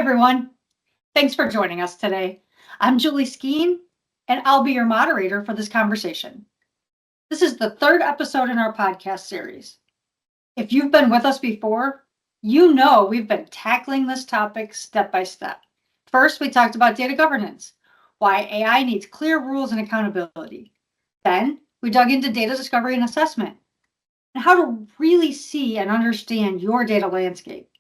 everyone. Thanks for joining us today. I'm Julie Skeen, and I'll be your moderator for this conversation. This is the third episode in our podcast series. If you've been with us before, you know we've been tackling this topic step by step. First, we talked about data governance, why AI needs clear rules and accountability. Then, we dug into data discovery and assessment, and how to really see and understand your data landscape.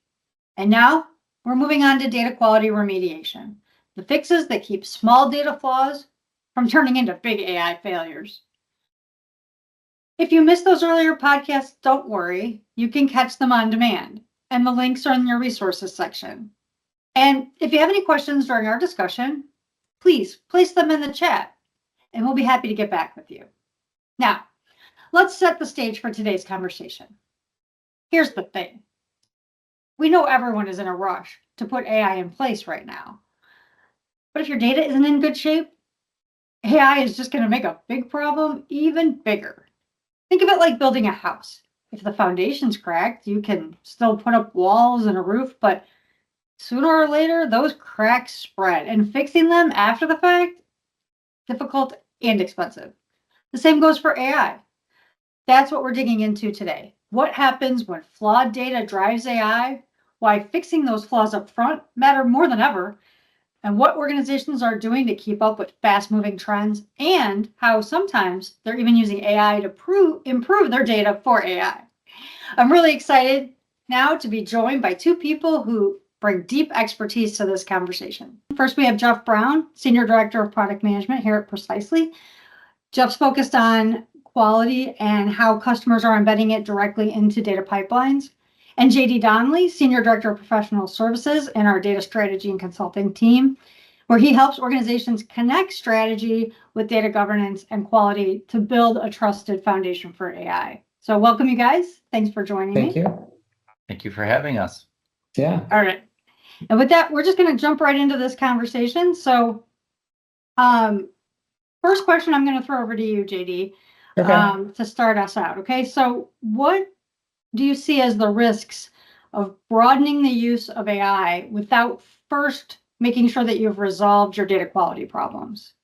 And now, we're moving on to data quality remediation, the fixes that keep small data flaws from turning into big AI failures. If you missed those earlier podcasts, don't worry, you can catch them on demand, and the links are in your resources section. And if you have any questions during our discussion, please place them in the chat, and we'll be happy to get back with you. Now, let's set the stage for today's conversation. Here's the thing. We know everyone is in a rush to put AI in place right now. But if your data isn't in good shape, AI is just going to make a big problem even bigger. Think of it like building a house. If the foundation's cracked, you can still put up walls and a roof, but sooner or later, those cracks spread, and fixing them after the fact, difficult and expensive. The same goes for AI. That's what we're digging into today. What happens when flawed data drives AI? Why fixing those flaws up front matter more than ever, and what organizations are doing to keep up with fast-moving trends, and how sometimes they're even using AI to improve their data for AI. I'm really excited now to be joined by two people who bring deep expertise to this conversation. First, we have Jeff Brown, Senior Director of Product Management here at Precisely. Jeff's focused on quality and how customers are embedding it directly into data pipelines. And JD Donnelly, Senior Director of Professional Services in our Data Strategy and Consulting team, where he helps organizations connect strategy with data governance and quality to build a trusted foundation for AI. So welcome, you guys. Thanks for joining me. Thank you. Thank you for having us. Yeah. All right. And with that, we're just going to jump right into this conversation. So first question I'm going to throw over to you, JD, to start us out. Okay. So what do you see as the risks of broadening the use of AI without first making sure that you've resolved your data quality problems?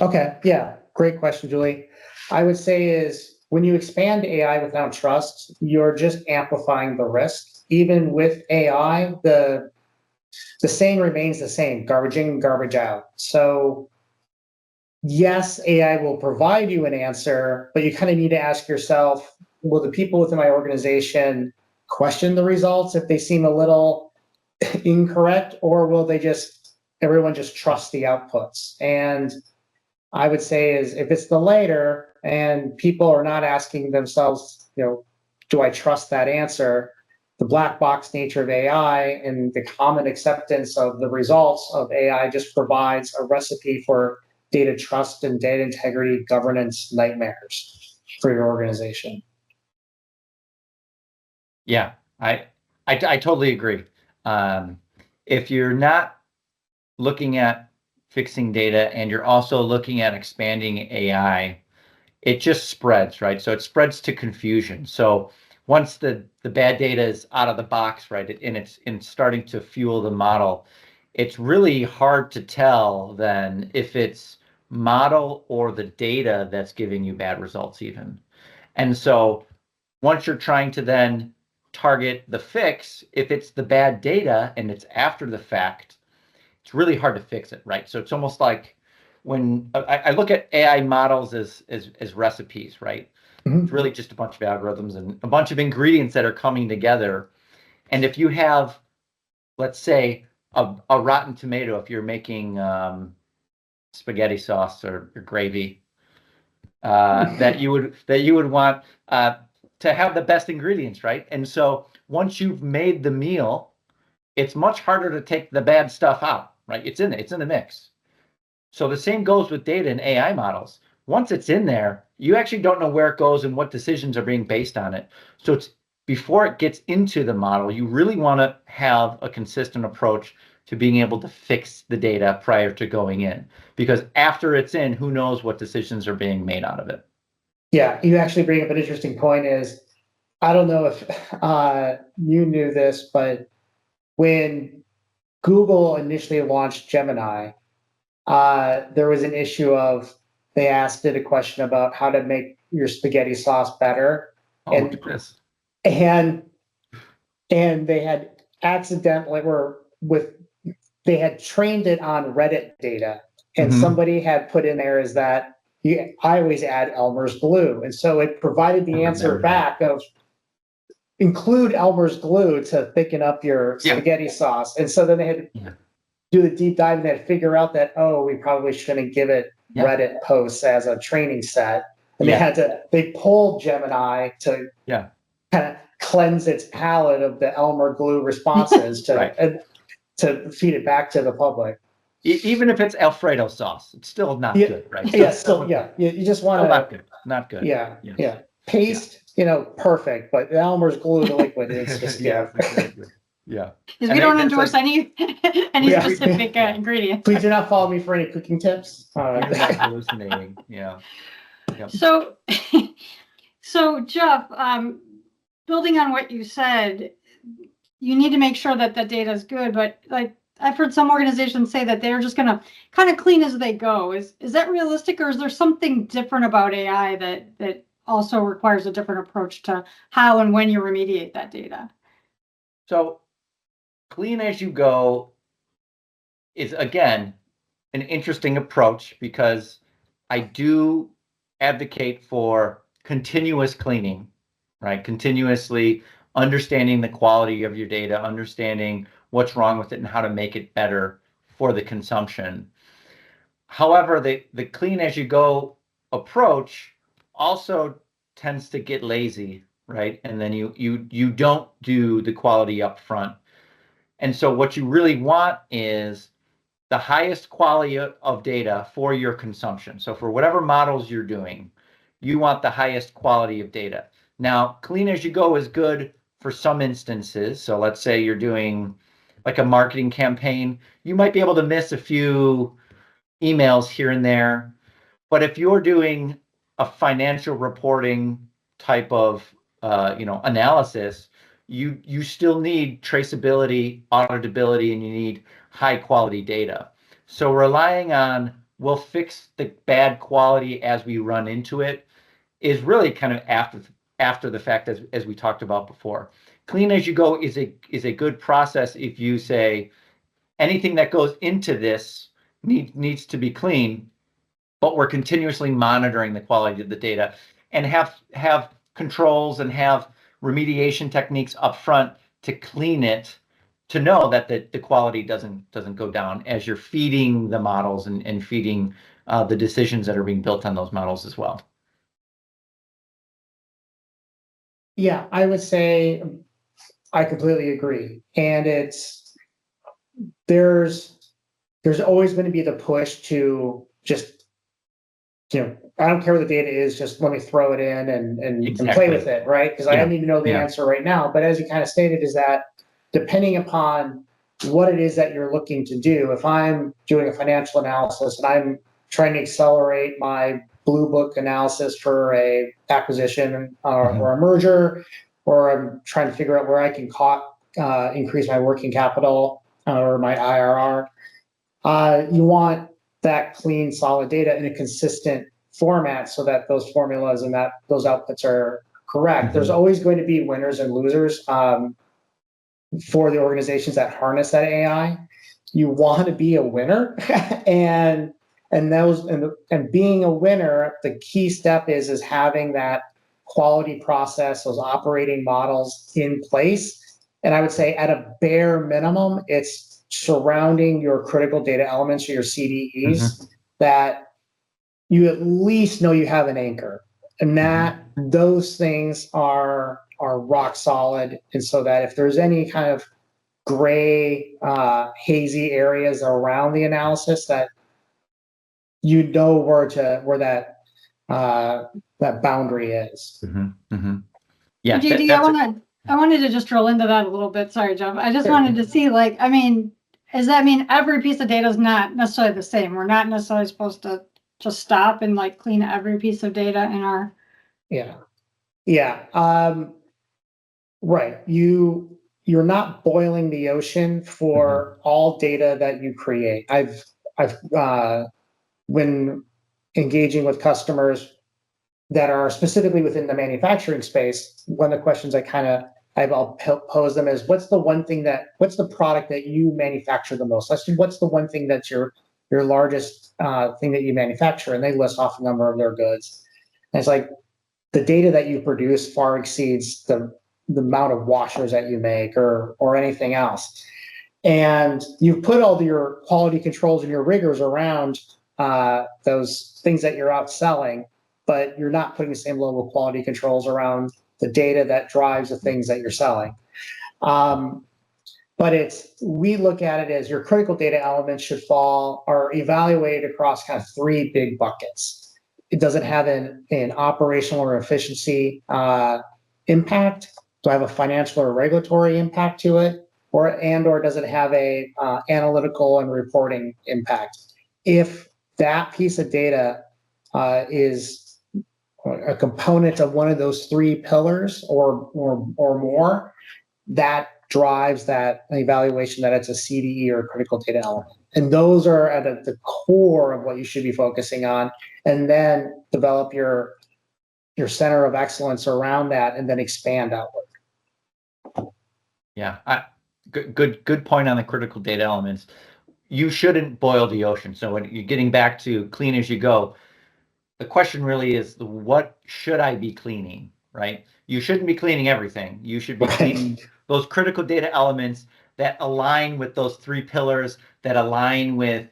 Okay. Yeah. Great question, Julie. I would say is when you expand AI without trust, you're just amplifying the risk. Even with AI, the saying remains the same: garbage in, garbage out. So yes, AI will provide you an answer, but you kind of need to ask yourself, will the people within my organization question the results if they seem a little incorrect, or will everyone just trust the outputs? And I would say is if it's the later and people are not asking themselves, do I trust that answer? The black box nature of AI and the common acceptance of the results of AI just provides a recipe for data trust and data integrity governance nightmares for your organization. Yeah, I totally agree. If you're not looking at fixing data and you're also looking at expanding AI, it just spreads, right? So it spreads to confusion. So once the bad data is out of the box, right, and it's starting to fuel the model, it's really hard to tell then if it's model or the data that's giving you bad results even. And so once you're trying to then target the fix, if it's the bad data and it's after the fact, it's really hard to fix it, right? So it's almost like when I look at AI models as recipes, right? Mm-hmm. It's really just a bunch of algorithms and a bunch of ingredients that are coming together. And if you have, let's say, a rotten tomato, if you're making spaghetti sauce or gravy, that you would want to have the best ingredients, right? And so once you've made the meal, it's much harder to take the bad stuff out, right? It's in the mix. So the same goes with data and AI models. Once it's in there, you actually don't know where it goes and what decisions are being based on it. So it's before it gets into the model, you really want to have a consistent approach to being able to fix the data prior to going in. Because after it's in, who knows what decisions are being made out of it. Yeah, you actually bring up an interesting point is, I don't know if you knew this, but when Google initially launched Gemini, there was an issue of they asked it a question about how to make your spaghetti sauce better. Oh, And- goodness. And they had accidentally they had trained it on Reddit data, and Mhm. somebody had put in there is that I always add Elmer's glue, and so it provided the I answer remember that. back of include Elmer's glue to thicken up your Yeah. spaghetti sauce, and so then they had to Yeah. do the deep dive and they had to figure out that we probably shouldn't give it Yeah. Reddit posts as a training set, and Yeah. they pulled Gemini to Yeah. kind of cleanse its palate of the Elmer glue responses to Right. to feed it back to the public. Even if it's Alfredo sauce, it's still not Yeah. good, right? Yeah, still, yeah, you just want Still not to, good. Not good. yeah, Yes. yeah, paste, perfect, but the Elmer's glue, the liquid, it's just, Yes, exactly. Yeah. Because And we don't that's endorse like- any Yeah. specific Yeah. ingredient. Please do not follow me for any cooking tips. You're not hallucinating. Yeah. Yep. So, so Jeff, building on what you said, you need to make sure that the data is good, but like I've heard some organizations say that they're just going to kind of clean as they go. Is that realistic, or is there something different about AI that also requires a different approach to how and when you remediate that data? So clean as you go is, again, an interesting approach because I do advocate for continuous cleaning, right? Continuously understanding the quality of your data, understanding what's wrong with it and how to make it better for the consumption. However, the clean as you go approach also tends to get lazy, right? And then you don't do the quality up front. And so what you really want is the highest quality of data for your consumption. So for whatever models you're doing, you want the highest quality of data. Now, clean as you go is good for some instances. So let's say you're doing like a marketing campaign, you might be able to miss a few emails here and there. But if you're doing a financial reporting type of analysis, you still need traceability, auditability, and you need high quality data. So relying on we'll fix the bad quality as we run into it is really kind of after the fact, as we talked about before. Clean as you go is a good process if you say anything that goes into this needs to be clean, but we're continuously monitoring the quality of the data and have controls and have remediation techniques up front to clean it, to know that the quality doesn't go down as you're feeding the models and feeding the decisions that are being built on those models as well. Yeah, I would say I completely agree. And there's always going to be the push to just, I don't care what the data is, just let me throw it in and Exactly. play with it, right? Because I Yeah. don't even know the Yeah. answer right now. But as you kind of stated, is that depending upon what it is that you're looking to do, if I'm doing a financial analysis and I'm trying to accelerate my blue book analysis for a acquisition or a merger, or I'm trying to figure out where I can increase my working capital or my IRR, you want that clean, solid data in a consistent format so that those formulas and those outputs are correct. There's always going to be winners and losers for the organizations that harness that AI. You want to be a winner, and being a winner, the key step is having that quality process, those operating models in place. And I would say at a bare minimum, it's surrounding your critical data elements or your CDEs that you at least know you have an anchor, and that those things are rock solid. And so that if there's any kind of gray, hazy areas around the analysis, that you know where that boundary is. Yeah, JD, I wanted to just drill into that a little bit. Sorry, Jeff. I just wanted to see, does that mean every piece of data is not necessarily the same? We're not necessarily supposed to just stop and clean every piece of data in our. Yeah. Right. you're not boiling the ocean for all data that you create. I've when engaging with customers that are specifically within the manufacturing space, one of the questions I'll pose them is, what's the product that you manufacture the most? What's the one thing that's your largest thing that you manufacture? And they list off a number of their goods. And it's like, the data that you produce far exceeds the amount of washers that you make or anything else. And you've put all your quality controls and your rigors around those things that you're out selling, but you're not putting the same level of quality controls around the data that drives the things that you're selling. But we look at it as your critical data elements should fall or evaluated across kind of three big buckets. It doesn't have an operational or efficiency impact. Do I have a financial or regulatory impact to it? Or does it have a analytical and reporting impact? If that piece of data is a component of one of those three pillars or more, that drives that evaluation that it's a CDE or critical data element. And those are at the core of what you should be focusing on, and then develop your center of excellence around that, and then expand outward. Yeah, good point on the critical data elements. You shouldn't boil the ocean. So when you're getting back to clean as you go, the question really is, what should I be cleaning, right? You shouldn't be cleaning everything. You should be cleaning those critical data elements that align with those three pillars, that align with,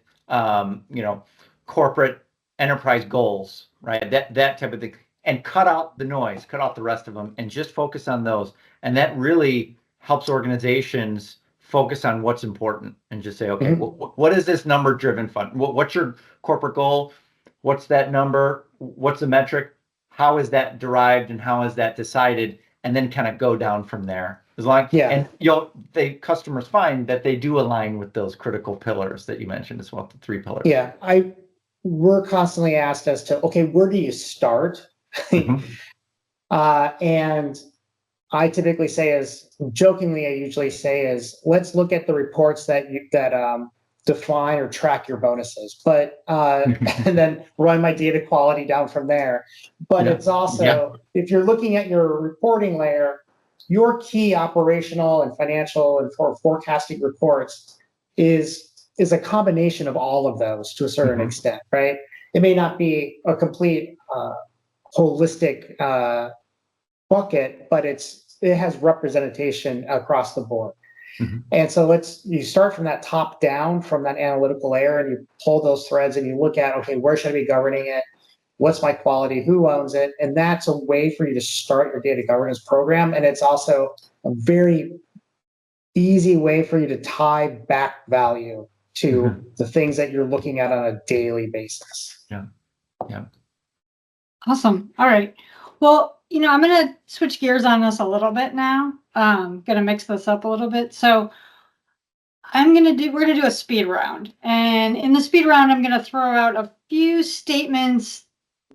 corporate enterprise goals, right? That type of thing. And cut out the noise, cut out the rest of them, and just focus on those. And that really helps organizations focus on what's important and just say, okay, what is this number-driven fund? What's your corporate goal? What's that number? What's the metric? How is that derived and how is that decided? And then kind of go down from there. And customers find that they do align with those critical pillars that you mentioned as well, the three pillars. Yeah, we're constantly asked as to, okay, where do you start? And I typically say jokingly, I usually say let's look at the reports that define or track your bonuses, but and then run my data quality down from there. But it's also, if you're looking at your reporting layer, your key operational and financial and forecasting reports is a combination of all of those to a certain extent, right? It may not be a complete holistic bucket, but it has representation across the board. And so you start from that top down, from that analytical layer, and you pull those threads and you look at, okay, where should I be governing it? What's my quality? Who owns it? And that's a way for you to start your data governance program. And it's also a very easy way for you to tie back value to the things that you're looking at on a daily basis. Yeah. Awesome. All right. Well, I'm going to switch gears on this a little bit now. Going to mix this up a little bit. So we're going to do a speed round. And in the speed round, I'm going to throw out a few statements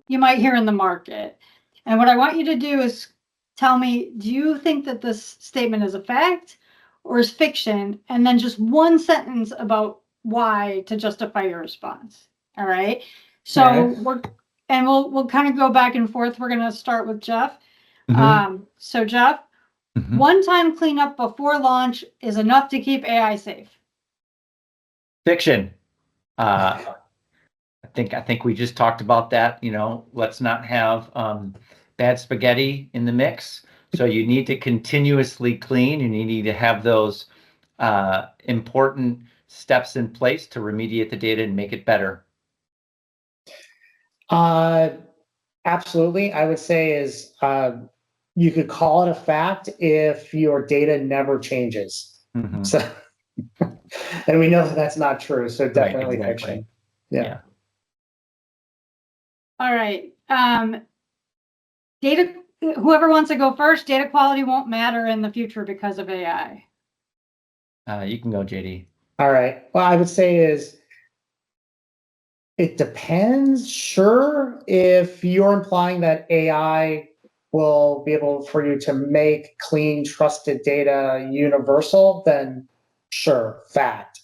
you might hear in the market. And what I want you to do is tell me, do you think that this statement is a fact or is fiction? And then just one sentence about why to justify your response. All right. So we'll kind of go back and forth. We're going to start with Jeff. So Jeff, one-time cleanup before launch is enough to keep AI safe. Fiction. I think we just talked about that. Let's not have bad spaghetti in the mix. So you need to continuously clean, and you need to have those important steps in place to remediate the data and make it better. Absolutely. I would say you could call it a fact if your data never changes. So, and we know that that's not true. So definitely fiction. Yeah. All right. Whoever wants to go first, data quality won't matter in the future because of AI. You can go, JD. All right. Well, I would say it depends. Sure. If you're implying that AI will be able for you to make clean, trusted data universal, then sure, fact.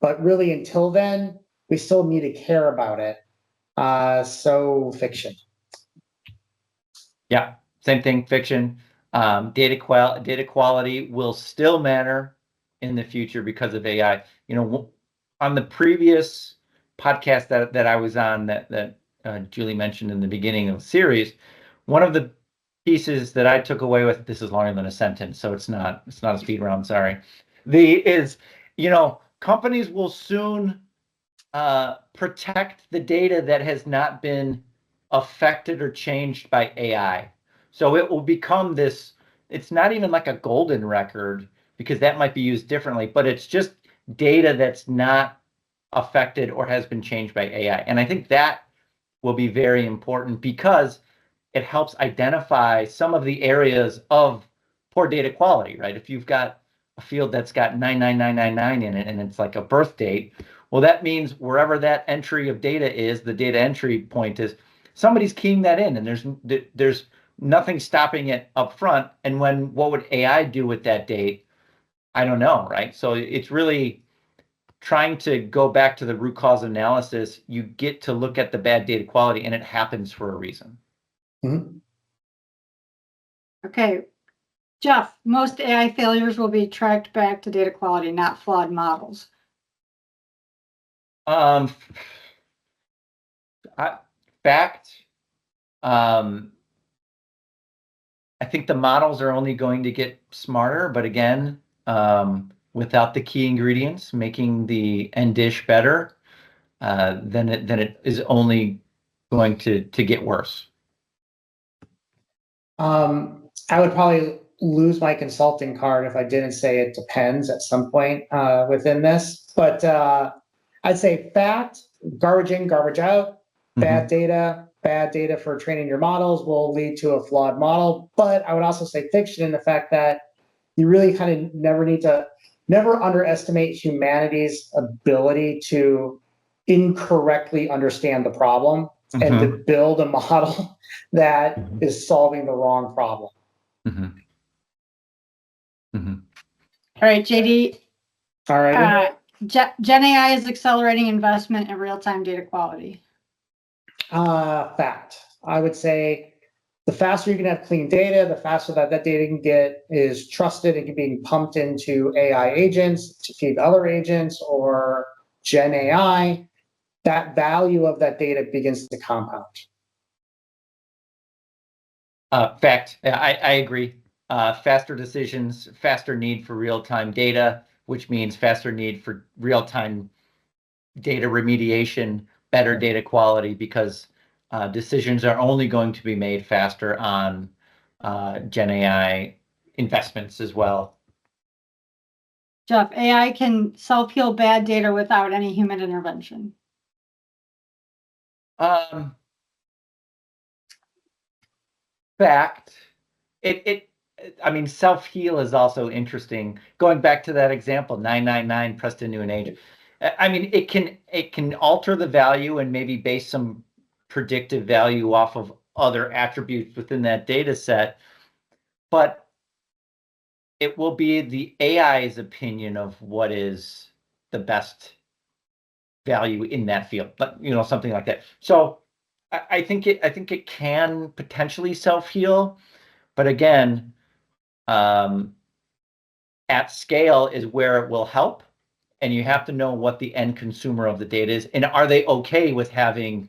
But really, until then, we still need to care about it. So fiction. Yeah, same thing, fiction. Data quality will still matter in the future because of AI. On the previous podcast that I was on that Julie mentioned in the beginning of the series, one of the pieces that I took away with this is longer than a sentence, so it's not a speed round. Sorry. Companies will soon protect the data that has not been affected or changed by AI. So it will become this, it's not even like a golden record because that might be used differently, but it's just data that's not affected or has been changed by AI. And I think that will be very important because it helps identify some of the areas of poor data quality, right? If you've got a field that's got 99999 in it and it's like a birth date, well, that means wherever that entry of data is, the data entry point is, somebody's keying that in, and there's nothing stopping it up front. And what would AI do with that date? I don't know, right? So it's really trying to go back to the root cause analysis. You get to look at the bad data quality, and it happens for a reason. Mhm. Okay, Jeff, most AI failures will be tracked back to data quality, not flawed models. Um, fact, I think the models are only going to get smarter, but again, without the key ingredients, making the end dish better, then it is only going to get worse. I would probably lose my consulting card if I didn't say it depends at some point within this. But I'd say fact, garbage in, garbage out, bad data for training your models will lead to a flawed model. But I would also say fiction in the fact that you really kind of never underestimate humanity's ability to incorrectly understand the problem and to build a model that is solving the wrong problem. All right, JD. All right. Gen AI is accelerating investment in real-time data quality. Fact. I would say the faster you can have clean data, the faster that data can get is trusted. It can be pumped into AI agents to feed other agents or Gen AI. That value of that data begins to compound. Fact. I agree. Faster decisions, faster need for real-time data, which means faster need for real-time data remediation, better data quality, because decisions are only going to be made faster on Gen AI investments as well. Jeff, AI can self-heal bad data without any human intervention. Fact. I mean, self-heal is also interesting. Going back to that example, 999 pressed into an age. I mean, it can alter the value and maybe base some predictive value off of other attributes within that data set, but it will be the AI's opinion of what is the best value in that field, but something like that. So I think it can potentially self-heal, but again, at scale is where it will help, and you have to know what the end consumer of the data is, and are they okay with having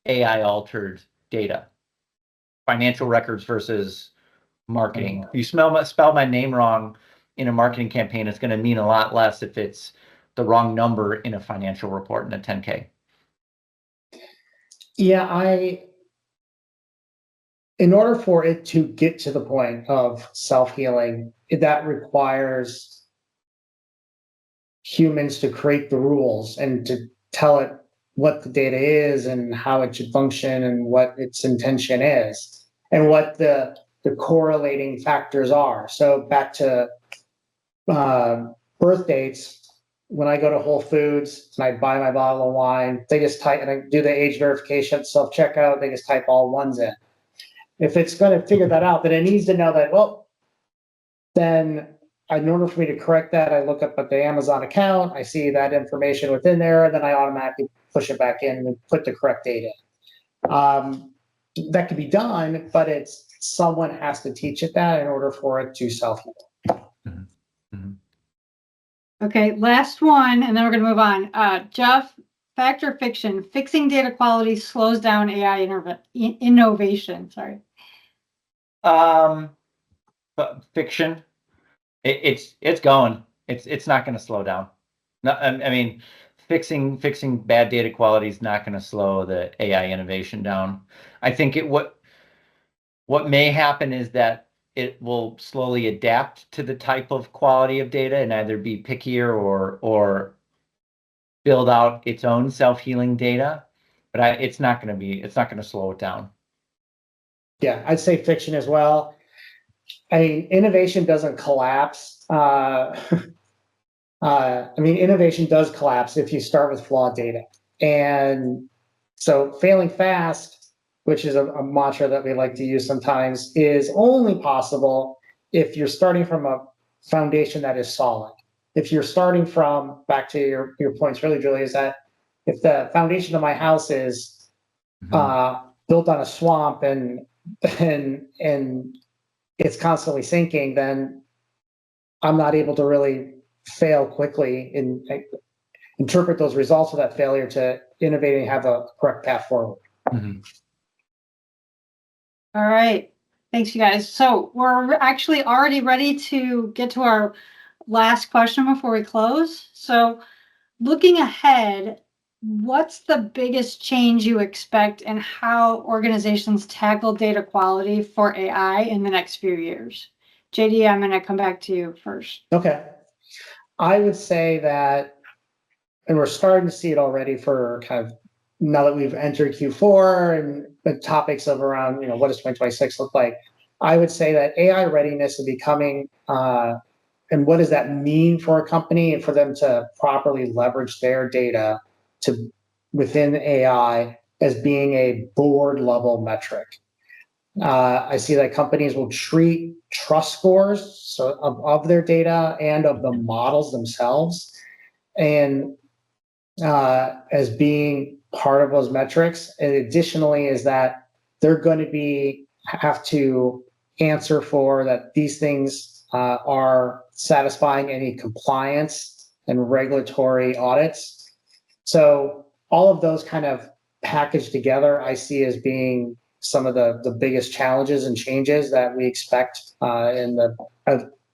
AI altered data, financial records versus marketing. You spell my name wrong in a marketing campaign, it's going to mean a lot less if it's the wrong number in a financial report in a 10K. Yeah, in order for it to get to the point of self-healing, that requires humans to create the rules and to tell it what the data is and how it should function and what its intention is and what the correlating factors are. So back to birth dates, when I go to Whole Foods and I buy my bottle of wine, they just type and I do the age verification self-checkout, they just type all ones in. If it's going to figure that out, then it needs to know that, well, then in order for me to correct that, I look up at the Amazon account, I see that information within there, then I automatically push it back in and put the correct data. That could be done, but it's someone has to teach it that in order for it to self-heal. Mm-hmm. Mm-hmm. Okay, last one, and then we're going to move on. Jeff, fact or fiction? Fixing data quality slows down AI innovation. Sorry. But fiction, it's going. It's not going to slow down. No, I mean, fixing bad data quality is not going to slow the AI innovation down. I think what may happen is that it will slowly adapt to the type of quality of data and either be pickier or build out its own self-healing data. But it's not going to slow it down. Yeah, I'd say fiction as well. I mean, innovation doesn't collapse. Innovation does collapse if you start with flawed data. And so failing fast, which is a mantra that we like to use sometimes, is only possible if you're starting from a foundation that is solid. If you're starting from, back to your points earlier, Julie, is that if the foundation of my house is built on a swamp and it's constantly sinking, then I'm not able to really fail quickly and interpret those results of that failure to innovate and have a correct path forward. Mm-hmm. All right. Thanks, you guys. So we're actually already ready to get to our last question before we close. So looking ahead, what's the biggest change you expect in how organizations tackle data quality for AI in the next few years? JD, I'm going to come back to you first. Okay. I would say that, and we're starting to see it already for kind of now that we've entered Q4 and the topics of around, what does 2026 look like? I would say that AI readiness is becoming, and what does that mean for a company and for them to properly leverage their data within AI as being a board level metric. I see that companies will treat trust scores of their data and of the models themselves and as being part of those metrics. And additionally is that they're going to have to answer for that these things are satisfying any compliance and regulatory audits. So all of those kind of packaged together, I see as being some of the biggest challenges and changes that we expect in the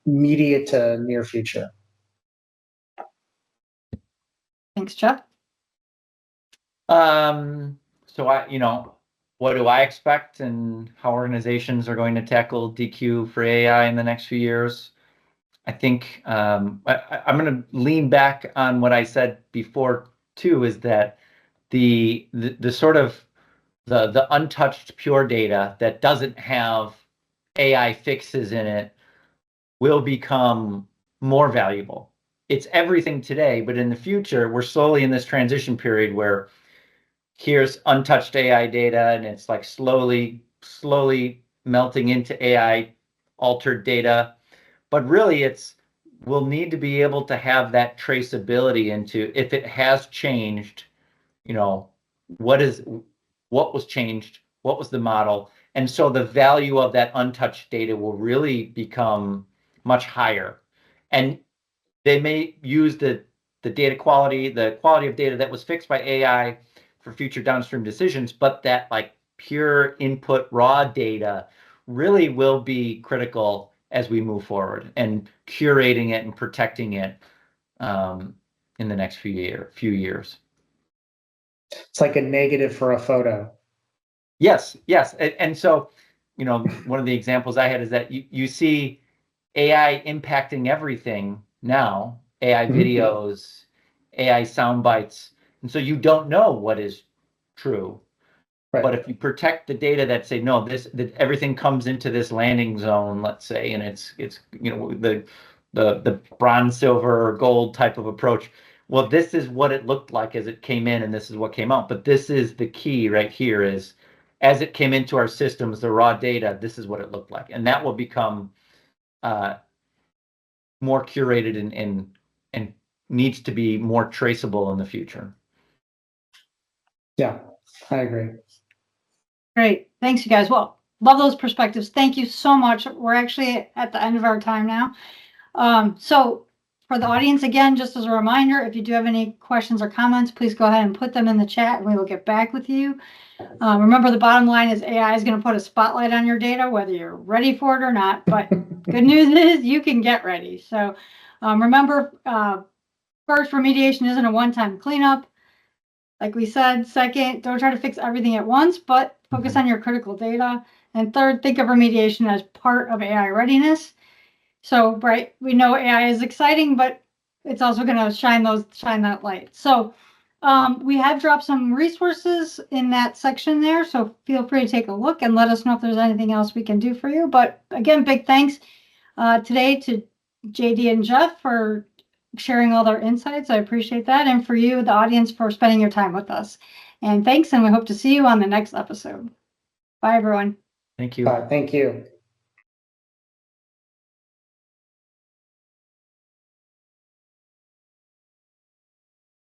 immediate to near future. Thanks, Jeff. So what do I expect and how organizations are going to tackle DQ for AI in the next few years? I think I'm going to lean back on what I said before too, is that the sort of the untouched pure data that doesn't have AI fixes in it will become more valuable. It's everything today, but in the future, we're slowly in this transition period where here's untouched AI data and it's like slowly melting into AI altered data. But really we'll need to be able to have that traceability into if it has changed, what was changed, what was the model. And so the value of that untouched data will really become much higher. And they may use the quality of data that was fixed by AI for future downstream decisions, but that like pure input raw data really will be critical as we move forward and curating it and protecting it in the next few years. It's like a negative for a photo. Yes. And so, one of the examples I had is that you see AI impacting everything now, AI videos, AI sound bites. And so you don't know what is true. Right. But if you protect the data that say, no, that everything comes into this landing zone, let's say, and it's the bronze, silver, or gold type of approach. Well, this is what it looked like as it came in, and this is what came out. But this is the key right here is as it came into our systems, the raw data, this is what it looked like. And that will become more curated and needs to be more traceable in the future. Yeah, I agree. Great. Thanks, you guys. Well, love those perspectives. Thank you so much. We're actually at the end of our time now. So for the audience, again, just as a reminder, if you do have any questions or comments, please go ahead and put them in the chat and we will get back with you. Remember, the bottom line is AI is going to put a spotlight on your data, whether you're ready for it or not. But good news is you can get ready. So remember, first, remediation isn't a one-time cleanup. Like we said, second, don't try to fix everything at once, but focus on your critical data. And third, think of remediation as part of AI readiness. So, right, we know AI is exciting, but it's also going to shine that light. So we have dropped some resources in that section there. So feel free to take a look and let us know if there's anything else we can do for you. But again, big thanks today to JD and Jeff for sharing all their insights. I appreciate that. And for you, the audience, for spending your time with us. And thanks, and we hope to see you on the next episode. Bye, everyone. Thank you. Thank you.